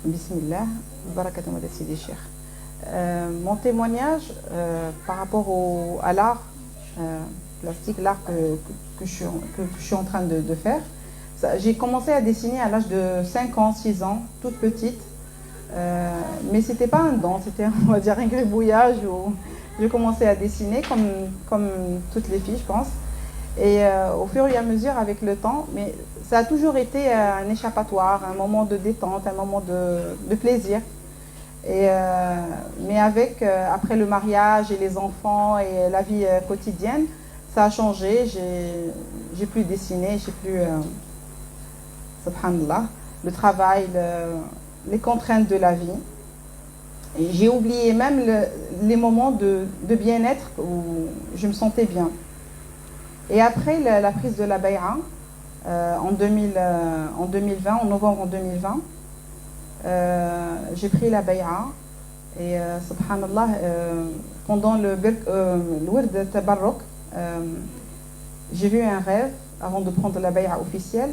Bismillah, barakatuh Madad Sidi Cheikh. Mon témoignage par rapport à l'art plastique, l'art que je suis en train de faire. J'ai commencé à dessiner à l'âge de 5 ans, 6 ans, toute petite. Mais c'était pas un don, c'était, on va dire, un gribouillage où je commençais à dessiner comme toutes les filles, je pense. Et au fur et à mesure, avec le temps, mais ça a toujours été un échappatoire, un moment de détente, un moment de plaisir. Mais après le mariage et les enfants et la vie quotidienne, ça a changé. J'ai plus dessiné, j'ai plus, subhanallah, le travail, les contraintes de la vie. Et j'ai oublié même les moments de bien-être où je me sentais bien. Et après la prise de la bay'a, en 2020, en novembre 2020, j'ai pris la bay'a et subhanallah, pendant le wird tabarruk, j'ai vu un rêve avant de prendre la bay'a officielle.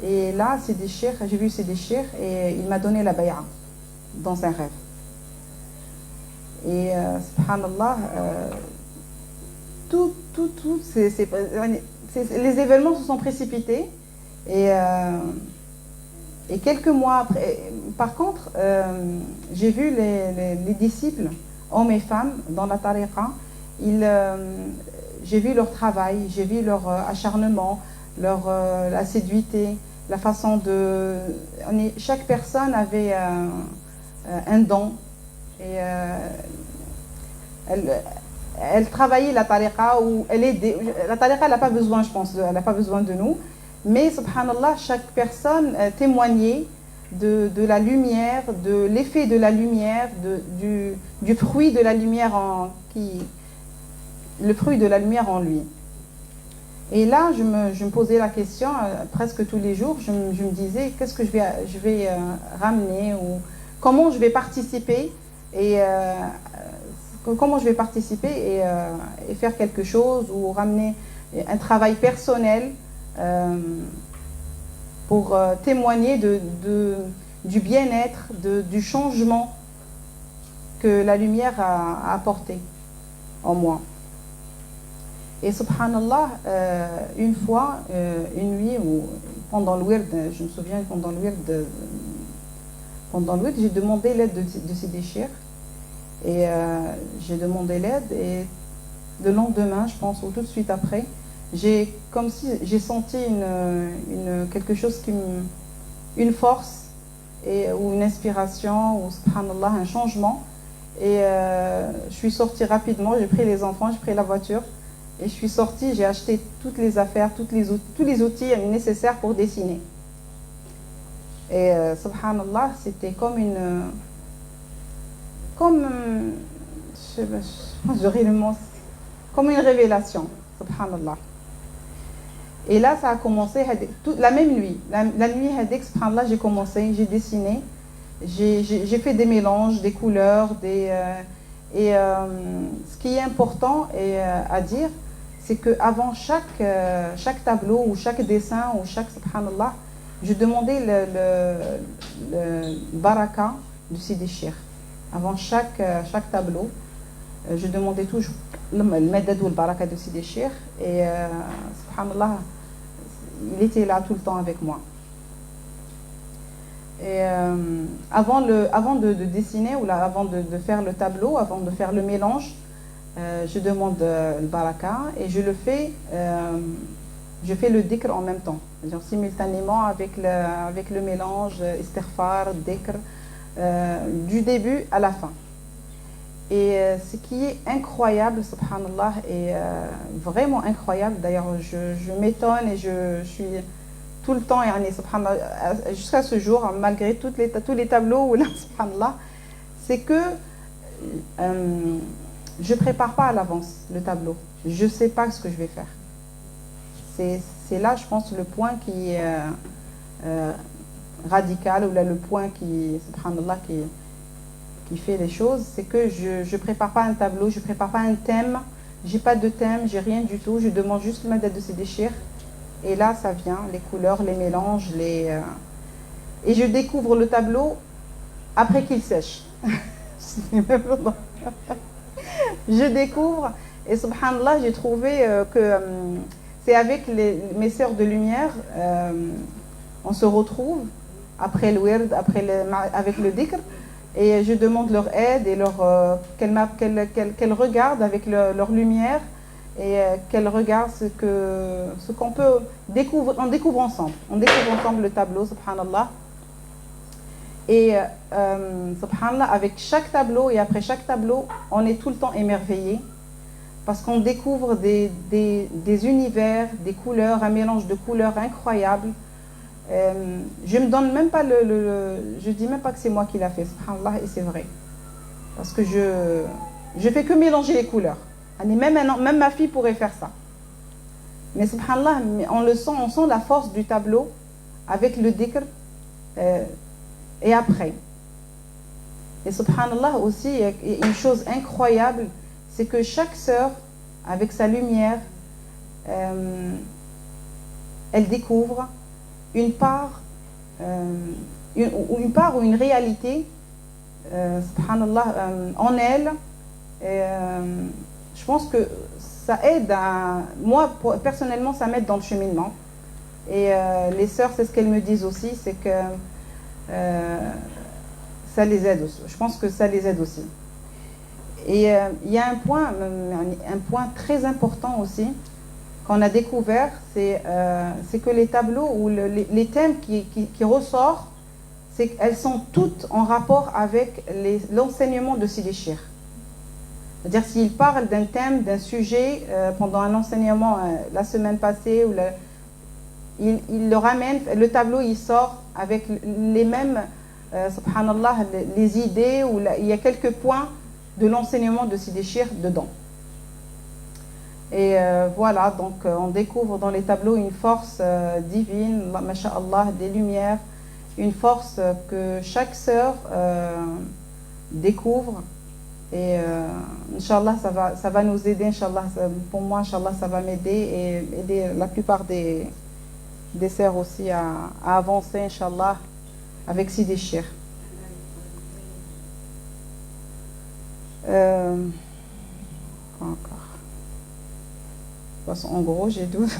Et là, j'ai vu Sidi Cheikh et il m'a donné la bay'a dans un rêve. Et subhanallah, les événements se sont précipités et quelques mois après, par contre, j'ai vu les disciples, hommes et femmes, dans la tariqa, j'ai vu leur travail, j'ai vu leur acharnement, leur assiduité, la façon de... Chaque personne avait un don et elle travaillait la tariqa où la tariqa n'a pas besoin, je pense, elle n'a pas besoin de nous, mais subhanallah, chaque personne témoignait de la lumière, de l'effet de la lumière, du fruit de la lumière le fruit de la lumière en lui. Et là, je me posais la question presque tous les jours. Je me disais, qu'est-ce que je vais ramener ou comment je vais participer et faire quelque chose ou ramener un travail personnel pour témoigner du bien-être, du changement que la lumière a apporté en moi. Et subhanallah, une fois, une nuit, pendant le wird, je me souviens, pendant le wird, j'ai demandé l'aide de Sidi Cheikh. Et j'ai demandé l'aide et le lendemain, je pense, ou tout de suite après, comme si j'ai senti quelque chose une force ou une inspiration, ou subhanallah, un changement. Et je suis sortie rapidement, j'ai pris les enfants, j'ai pris la voiture. Et je suis sortie, j'ai acheté toutes les affaires, tous les outils nécessaires pour dessiner. Et subhanallah, c'était comme une révélation, subhanallah. Et là, ça a commencé la même nuit. La nuit, subhanallah, j'ai commencé, j'ai dessiné, j'ai fait des mélanges, des couleurs, ce qui est important à dire, c'est qu'avant chaque tableau ou chaque dessin ou subhanallah, je demandais le baraka de Sidi Cheikh. Avant chaque tableau, je demandais toujours le madad ou le baraka de Sidi Cheikh et subhanallah, il était là tout le temps avec moi. Et avant de dessiner ou avant de faire le tableau, avant de faire le mélange, je demande le baraka et je fais le dhikr en même temps, genre simultanément avec le mélange istighfar, dhikr, du début à la fin. Et ce qui est incroyable, subhanallah, et vraiment incroyable, d'ailleurs je m'étonne et je suis tout le temps, subhanallah, jusqu'à ce jour, malgré tous les tableaux, subhanallah, c'est que je ne prépare pas à l'avance le tableau. Je ne sais pas ce que je vais faire. C'est là, je pense, le point qui est radical, ou là, le point subhanallah, qui fait les choses, c'est que je ne prépare pas un tableau, je ne prépare pas un thème, j'ai pas de thème, j'ai rien du tout, je demande juste le madad de Sidi Cheikh, et là, ça vient, les couleurs, les mélanges, et je découvre le tableau après qu'il sèche. Je découvre, et subhanallah, j'ai trouvé que c'est avec mes sœurs de lumière, on se retrouve après le wird, avec le dhikr, et je demande leur aide et qu'elles regardent avec leur lumière et qu'elles regardent ce qu'on peut découvrir. On découvre ensemble le tableau, subhanallah. Et subhanallah, avec chaque tableau et après chaque tableau, on est tout le temps émerveillé parce qu'on découvre des univers, des couleurs, un mélange de couleurs incroyable. Je me donne même pas je dis même pas que c'est moi qui l'a fait, subhanallah, et c'est vrai. Parce que je fais que mélanger les couleurs. Même ma fille pourrait faire ça. Mais subhanallah, on sent la force du tableau avec le dhikr et après. Et subhanallah aussi, il y a une chose incroyable, c'est que chaque sœur, avec sa lumière, elle découvre une part ou une réalité, subhanallah, en elle. Et, je pense que ça aide moi, personnellement, ça m'aide dans le cheminement. Et les sœurs, c'est ce qu'elles me disent aussi, c'est que ça les aide aussi. Je pense que ça les aide aussi. Et il y a un point très important aussi qu'on a découvert, c'est que les tableaux ou les thèmes qui ressortent, c'est qu'elles sont toutes en rapport avec l'enseignement de Sidi Cheikh. C'est-à-dire s'il parle d'un thème, d'un sujet pendant un enseignement la semaine passée, il le ramène, le tableau il sort avec les mêmes, subhanallah, les idées, il y a quelques points de l'enseignement de Sidi Cheikh dedans. Et voilà, donc on découvre dans les tableaux une force divine, masha'Allah, des lumières, une force que chaque sœur découvre. Et Inch'Allah, ça va nous aider, Inch'Allah, pour moi, Inch'Allah, ça va m'aider et aider la plupart des sœurs aussi à avancer, Inch'Allah, avec Sidi Cheikh. Quoi encore? En gros, j'ai 12.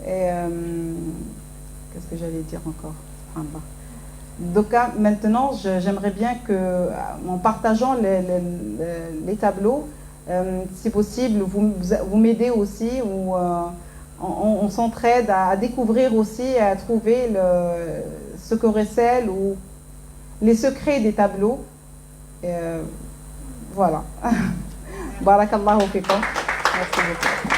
Et qu'est-ce que j'allais dire encore? Donc maintenant, j'aimerais bien que, en partageant les tableaux, si possible, vous m'aidez aussi, ou on s'entraide à découvrir aussi, à trouver ce que recèle ou les secrets des tableaux. Voilà. Barakallahu fikum. Merci beaucoup.